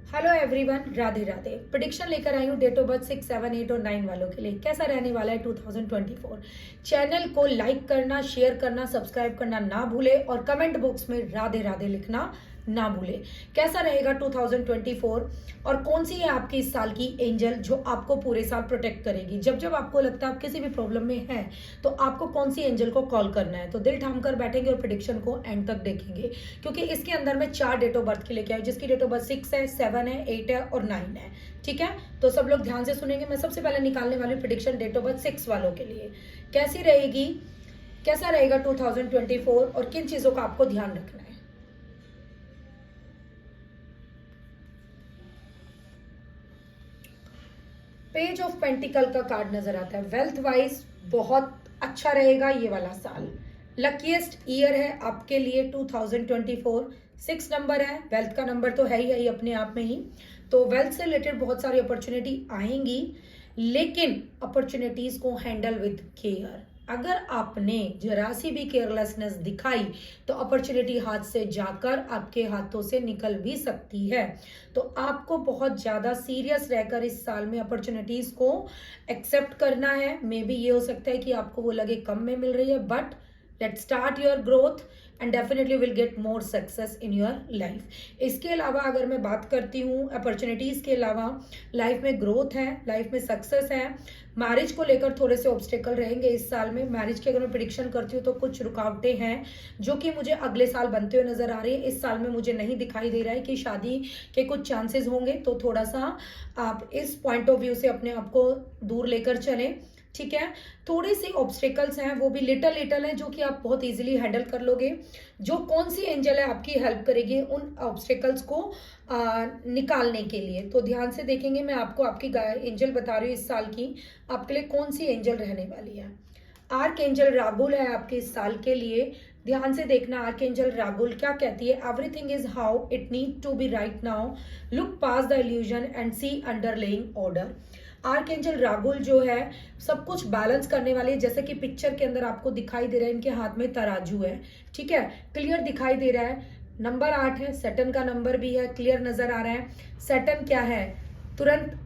Hello everyone, Radhe Radhe. Prediction लेकर आई हूँ date of birth 6, 7, 8 और 9 वालों के लिए। कैसा रहने वाला है 2024। चैनल को लाइक करना, शेयर करना, सब्सक्राइब करना ना भूले और कमेंट बॉक्स में राधे राधे लिखना ना भूले। कैसा रहेगा 2024 और कौन सी है आपकी इस साल की एंजल जो आपको पूरे साल प्रोटेक्ट करेगी। जब जब आपको लगता है आप किसी भी प्रॉब्लम में हैं तो आपको कौन सी एंजल को कॉल करना है। तो दिल थाम कर बैठेंगे और प्रिडिक्शन को एंड तक देखेंगे, क्योंकि इसके अंदर मैं 4 डेट ऑफ बर्थ के लेके आई, जिसकी डेट ऑफ बर्थ 6 है, 7 है, 8 है और 9 है। ठीक है, तो सब लोग ध्यान से सुनेंगे। मैं सबसे पहले निकालने वाली प्रिडिक्शन डेट ऑफ बर्थ 6 वालों के लिए कैसी रहेगी, कैसा रहेगा 2024 और किन चीजों का आपको ध्यान रखना है। पेज ऑफ पेंटिकल का कार्ड नजर आता है। वेल्थ वाइज बहुत अच्छा रहेगा ये वाला साल। लकीएस्ट ईयर है आपके लिए 2024। 6 नंबर है, वेल्थ का नंबर तो है ही अपने आप में ही। तो वेल्थ से रिलेटेड बहुत सारी अपॉर्चुनिटी आएंगी, लेकिन अपॉर्चुनिटीज को हैंडल विद केयर। अगर आपने जरा सी भी केयरलेसनेस दिखाई तो अपॉर्चुनिटी हाथ से जाकर आपके हाथों से निकल भी सकती है। तो आपको बहुत ज्यादा सीरियस रहकर इस साल में अपॉर्चुनिटीज को एक्सेप्ट करना है। मे बी ये हो सकता है कि आपको वो लगे कम में मिल रही है, but let's start your growth and definitely will get more success in your life. इसके अलावा अगर मैं बात करती हूँ अपॉर्चुनिटीज के अलावा, लाइफ में ग्रोथ है, लाइफ में सक्सेस है। मैरिज को लेकर थोड़े से ऑब्स्टेकल रहेंगे इस साल में। मैरिज की अगर मैं प्रिडिक्शन करती हूँ तो कुछ रुकावटें हैं जो कि मुझे अगले साल बनते हुए नजर आ रही है। इस साल में मुझे नहीं दिखाई दे रहा है कि शादी के कुछ चांसेस होंगे, तो थोड़ा सा आप इस पॉइंट ऑफ व्यू से अपने आप को दूर लेकर चलें। ठीक है, थोड़ी सी ऑब्स्टेकल्स हैं, वो भी लिटल लिटल हैं जो कि आप बहुत इजीली हैंडल कर लोगे। जो कौन सी एंजल है आपकी हेल्प करेगी उन ऑब्स्टेकल्स को निकालने के लिए, तो ध्यान से देखेंगे। मैं आपको आपकी एंजल बता रही हूँ इस साल की आपके लिए कौन सी एंजल रहने वाली है। आर्क एंजल रागुल है आपके इस साल के लिए। ध्यान से देखना, आर्क एंजल रागुल क्या कहती है। Everything is how it need to be right now, look pass the illusion and see underlying order. Archangel Raguel जो है सब कुछ बैलेंस करने वाली है। जैसे कि पिक्चर के अंदर आपको दिखाई दे रहा है, इनके हाथ में तराजू है। ठीक है, क्लियर दिखाई दे रहा है। नंबर 8 है, सैटर्न का नंबर भी है, क्लियर नजर आ रहा है। सैटर्न क्या है, तुरंत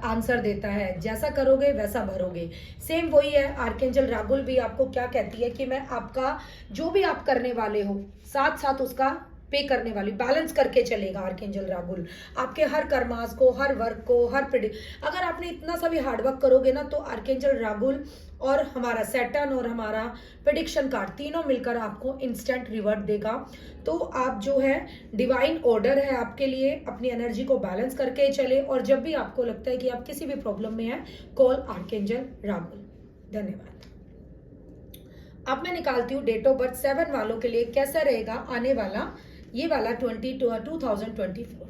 आंसर देता है, जैसा करोगे वैसा भरोगे। सेम वही है, आर्कएंजल रागुल भी आपको क्या कहती है कि मैं आपका जो भी आप करने वाले हो साथ साथ उसका पे करने वाली, बैलेंस करके चलेगा आर्कएंजल रागुल आपके हर कर्मास को, हर वर्क को, हर अगर आपने इतना सा भी हार्डवर्क करोगे ना तो आर्कएंजल रागुल और हमारा सैटर्न और हमारा प्रेडिक्शन कार्ड तीनों मिलकर आपको इंस्टेंट रिवर्ट देगा। तो आप जो है डिवाइन ऑर्डर है आपके लिए, अपनी एनर्जी को बैलेंस करके चले और जब भी आपको लगता है कि आप किसी भी प्रॉब्लम में हैं, कॉल आर्कएंजल रागुल। धन्यवाद। अब मैं निकालती हूँ डेट ऑफ बर्थ 7 वालों के लिए कैसा रहेगा आने वाला ये वाला 2024।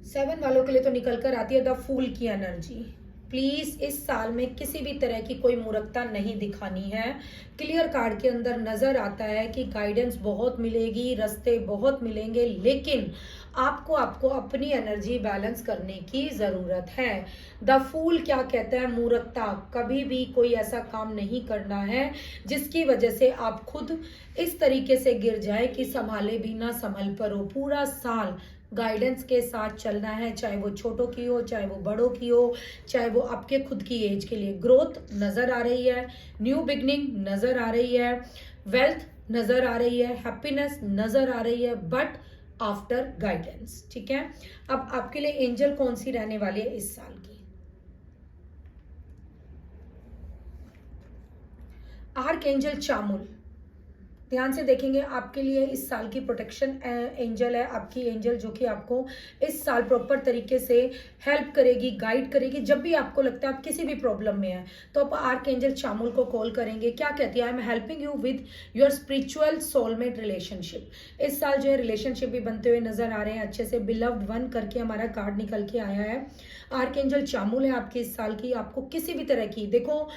7 वालों के लिए तो निकल कर आती है द फूल की एनर्जी। प्लीज इस साल में किसी भी तरह की कोई मूर्खता नहीं दिखानी है। क्लियर कार्ड के अंदर नजर आता है कि गाइडेंस बहुत मिलेगी, रास्ते बहुत मिलेंगे, लेकिन आपको अपनी एनर्जी बैलेंस करने की जरूरत है। द फूल क्या कहता है, मूर्खता। कभी भी कोई ऐसा काम नहीं करना है जिसकी वजह से आप खुद इस तरीके से गिर जाए कि संभाले भी ना संभल पर हो। पूरा साल गाइडेंस के साथ चलना है, चाहे वो छोटों की हो, चाहे वो बड़ों की हो, चाहे वो आपके खुद की एज के लिए। ग्रोथ नजर आ रही है, न्यू बिगनिंग नजर आ रही है, वेल्थ नजर आ रही है, हैप्पीनेस नजर आ रही है, बट आफ्टर गाइडेंस। ठीक है, अब आपके लिए एंजल कौन सी रहने वाली है इस साल की। Archangel Chamuel. ध्यान से देखेंगे, आपके लिए इस साल की प्रोटेक्शन एंजल है आपकी एंजल, जो कि आपको इस साल प्रॉपर तरीके से हेल्प करेगी, गाइड करेगी। जब भी आपको लगता है आप किसी भी प्रॉब्लम में है तो आप आर्क एंजल चामुल को कॉल करेंगे। क्या कहती है, I am helping you with your spiritual soulmate relationship. इस साल जो है रिलेशनशिप भी बनते हुए नजर आ रहे हैं अच्छे से। बिलव्ड वन करके हमारा कार्ड निकल के आया है। आर्क एंजल चामुल है आपकी इस साल की। आपको किसी भी तरह की, देखो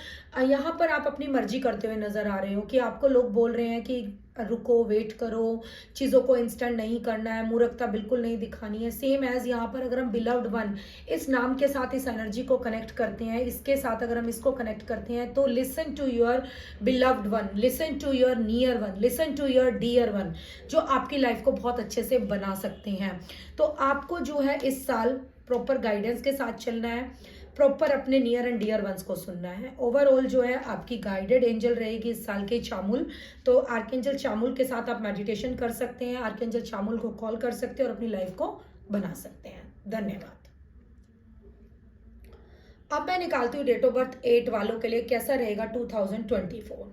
यहाँ पर आप अपनी मर्जी करते हुए नजर आ रहे हो कि आपको लोग बोल रहे हैं कि रुको, वेट करो, चीज़ों को इंस्टेंट नहीं करना है, मूर्खता बिल्कुल नहीं दिखानी है। सेम एज यहाँ पर अगर हम बिलव्ड वन इस नाम के साथ इस एनर्जी को कनेक्ट करते हैं, इसके साथ अगर हम इसको कनेक्ट करते हैं, तो listen to your beloved one, listen to your near one, listen to your dear one, जो आपकी लाइफ को बहुत अच्छे से बना सकते हैं। तो आपको जो है इस साल प्रॉपर गाइडेंस के साथ चलना है, प्रॉपर अपने नियर एंड डियर वंस को सुनना है। ओवरऑल जो है आपकी गाइडेड एंजल रहेगी इस साल के चामुल। तो आर्कएंजल चामुल के साथ आप मेडिटेशन कर सकते हैं, आर्कएंजल चामुल को कॉल कर सकते हैं और अपनी लाइफ को बना सकते हैं। धन्यवाद। अब मैं निकालती हूँ डेट ऑफ बर्थ 8 वालों के लिए कैसा रहेगा 2024।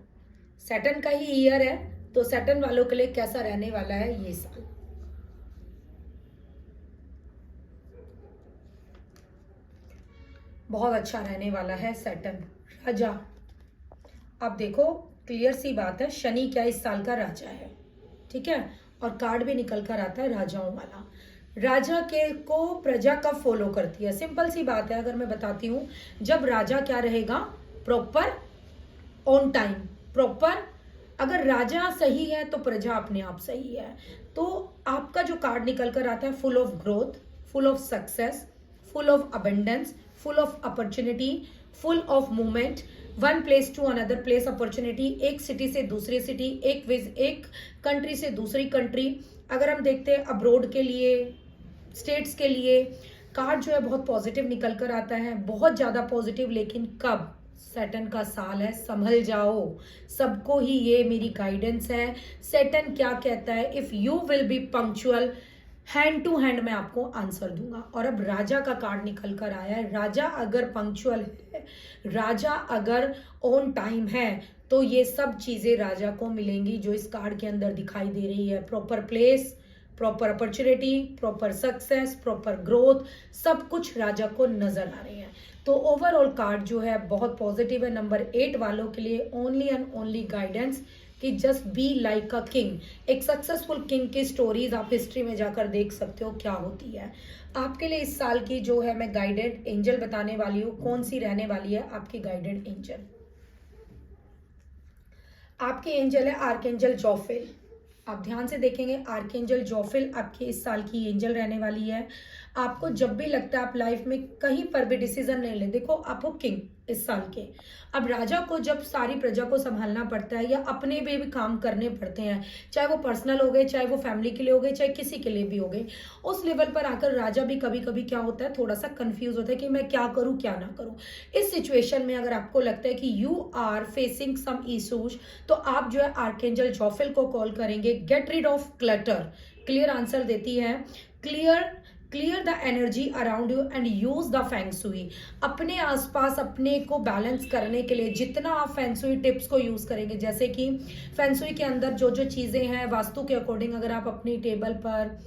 सैटर्न का ही ईयर है, तो सैटर्न वालों के लिए कैसा रहने वाला है ये साल। बहुत अच्छा रहने वाला है सैटर्न। राजा, अब देखो क्लियर सी बात है, शनि क्या इस साल का राजा है, ठीक है, और कार्ड भी निकल कर आता है राजाओं वाला। राजा के को प्रजा कब फॉलो करती है, सिंपल सी बात है, अगर मैं बताती हूँ, जब राजा क्या रहेगा, प्रॉपर ऑन टाइम, प्रॉपर, अगर राजा सही है तो प्रजा अपने आप सही है। तो आपका जो कार्ड निकल कर आता है, full of growth, full of success, full of abundance, full of opportunity, full of movement, one place to another place opportunity, एक सिटी से दूसरी सिटी, एक कंट्री से दूसरी कंट्री। अगर हम देखते हैं अब्रोड के लिए, स्टेट्स के लिए, कार्ड जो है बहुत पॉजिटिव निकल कर आता है, बहुत ज्यादा पॉजिटिव। लेकिन कब, सैटर्न का साल है, संभल जाओ, सबको ही ये मेरी गाइडेंस है। सैटर्न क्या कहता है, if you will be punctual, hand to hand मैं आपको आंसर दूंगा। और अब राजा का कार्ड निकल कर आया है, राजा अगर पंक्चुअल है, राजा अगर ऑन टाइम है, तो ये सब चीजें राजा को मिलेंगी जो इस कार्ड के अंदर दिखाई दे रही है। Proper place, proper opportunity, proper success, proper growth, सब कुछ राजा को नजर आ रही है। तो ओवरऑल कार्ड जो है बहुत पॉजिटिव है। नंबर 8 वालों के लिए ओनली एंड ओनली गाइडेंस कि just be like a king. एक सक्सेसफुल किंग की स्टोरीज आप हिस्ट्री में जाकर देख सकते हो क्या होती है। आपके लिए इस साल की जो है मैं गाइडेड एंजल बताने वाली हूँ, कौन सी रहने वाली है आपकी गाइडेड एंजल। आपकी एंजल है आर्कएंजल जोफिल। आप ध्यान से देखेंगे, आर्कएंजल जोफिल आपकी इस साल की एंजल रहने वाली है। आपको जब भी लगता है आप लाइफ में कहीं पर भी डिसीजन नहीं ले, देखो आप हो किंग इस साल के। अब राजा को जब सारी प्रजा को संभालना पड़ता है या अपने भी काम करने पड़ते हैं, चाहे वो पर्सनल हो गए, चाहे वो फैमिली के लिए हो गए, चाहे किसी के लिए भी हो गए, उस लेवल पर आकर राजा भी कभी कभी क्या होता है, थोड़ा सा कंफ्यूज होता है कि मैं क्या करूं क्या ना करूं। इस सिचुएशन में अगर आपको लगता है कि you are facing some issues, तो आप जो है आर्कएंजल जोफिल को कॉल करेंगे। Get rid of clutter, clear answer देती है। Clear the energy around you and use the feng shui. अपने आसपास अपने को बैलेंस करने के लिए जितना आप फेंगसुई टिप्स को यूज करेंगे, जैसे कि फेंगसुई के अंदर जो जो चीजें हैं वास्तु के अकॉर्डिंग, अगर आप अपनी टेबल पर,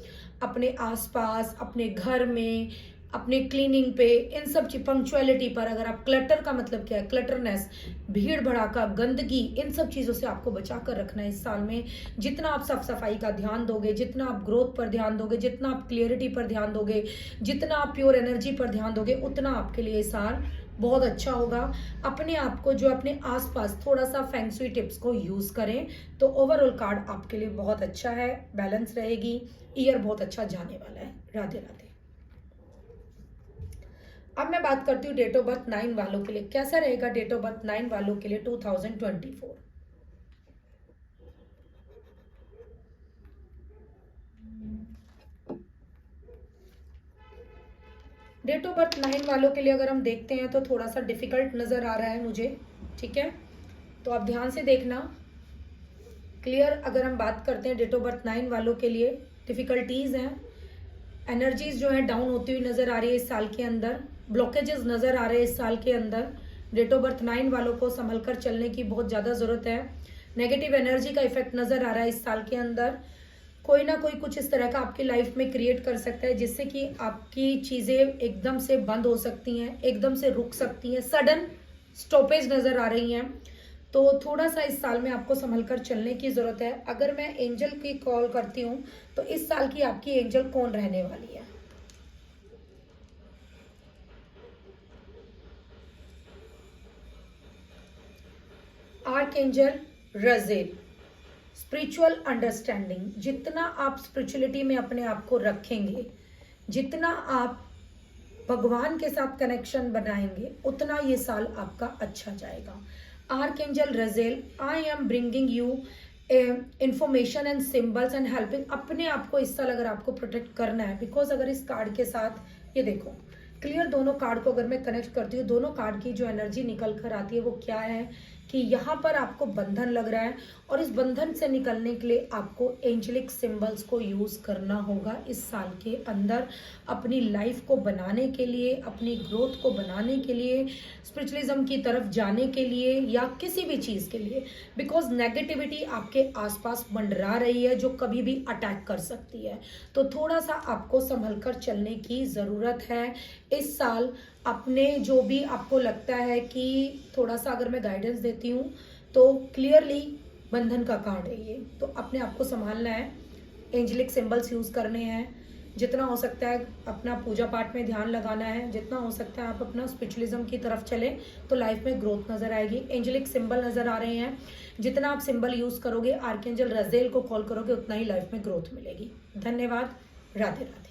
अपने आसपास, अपने घर में, अपने क्लीनिंग पे, इन सब पंक्चुअलिटी पर, अगर आप, क्लटर का मतलब क्या है, क्लटरनेस, भीड़ भड़ाका, गंदगी, इन सब चीजों से आपको बचा कर रखना है इस साल में। जितना आप साफ सफाई का ध्यान दोगे, जितना आप ग्रोथ पर ध्यान दोगे, जितना आप क्लियरिटी पर ध्यान दोगे, जितना आप प्योर एनर्जी पर ध्यान दोगे, उतना आपके लिए इस साल बहुत अच्छा होगा। अपने आप को जो अपने आसपास थोड़ा सा फेंगसुई टिप्स को यूज करें, तो ओवरऑल कार्ड आपके लिए बहुत अच्छा है, बैलेंस रहेगी, ईयर बहुत अच्छा जाने वाला है। राधे राधे। अब मैं बात करती हूँ डेट ऑफ बर्थ 9 वालों के लिए कैसा रहेगा डेट ऑफ बर्थ 9 वालों के लिए 2024। डेट ऑफ बर्थ 9 वालों के लिए अगर हम देखते हैं तो थोड़ा सा डिफिकल्ट नजर आ रहा है मुझे, ठीक है, तो आप ध्यान से देखना। क्लियर, अगर हम बात करते हैं डेट ऑफ बर्थ 9 वालों के लिए, डिफिकल्टीज हैं, एनर्जीज जो है डाउन होती हुई नजर आ रही है इस साल के अंदर, ब्लॉकेजेस नजर आ रहे हैं इस साल के अंदर। डेट ऑफ बर्थ 9 वालों को संभल कर चलने की बहुत ज्यादा जरूरत है। नेगेटिव एनर्जी का इफेक्ट नजर आ रहा है इस साल के अंदर। कोई ना कोई कुछ इस तरह का आपकी लाइफ में क्रिएट कर सकता है जिससे कि आपकी चीजें एकदम से बंद हो सकती हैं, एकदम से रुक सकती हैं, सडन स्टॉपेज नजर आ रही हैं। तो थोड़ा सा इस साल में आपको संभल कर चलने की जरूरत है। अगर मैं एंजल की कॉल करती हूँ तो इस साल की आपकी एंजल कौन रहने वाली है। आर्कएंजल रजेल। स्पिरिचुअल अंडरस्टैंडिंग, जितना आप स्पिरिचुअलिटी में अपने आप को रखेंगे, जितना आप भगवान के साथ कनेक्शन बनाएंगे, उतना ये साल आपका अच्छा जाएगा। Archangel Raziel, I am bringing you information and symbols and helping. अपने आप को इस साल अगर आपको प्रोटेक्ट करना है, बिकॉज अगर इस कार्ड के साथ ये देखो क्लियर, दोनों कार्ड को अगर मैं कनेक्ट करती हूँ, दोनों कार्ड की जो एनर्जी निकल कर आती है वो क्या है कि यहाँ पर आपको बंधन लग रहा है, और इस बंधन से निकलने के लिए आपको एंजेलिक सिंबल्स को यूज़ करना होगा इस साल के अंदर, अपनी लाइफ को बनाने के लिए, अपनी ग्रोथ को बनाने के लिए, स्पिरिचुअलिज्म की तरफ जाने के लिए, या किसी भी चीज़ के लिए। बिकॉज नेगेटिविटी आपके आसपास मंडरा रही है जो कभी भी अटैक कर सकती है, तो थोड़ा सा आपको संभल कर चलने की ज़रूरत है इस साल। अपने जो भी आपको लगता है कि थोड़ा सा अगर मैं गाइडेंस देती हूँ तो क्लियरली बंधन का कार्ड है ये, तो अपने आप को संभालना है, एंजेलिक सिंबल्स यूज़ करने हैं, जितना हो सकता है अपना पूजा पाठ में ध्यान लगाना है, जितना हो सकता है आप अपना स्पिरिचुअलिज्म की तरफ चले तो लाइफ में ग्रोथ नज़र आएगी। एंजेलिक सिंबल नज़र आ रहे हैं, जितना आप सिंबल यूज़ करोगे, आर्कएंजल रजेल को कॉल करोगे, उतना ही लाइफ में ग्रोथ मिलेगी। धन्यवाद, राधे राधे।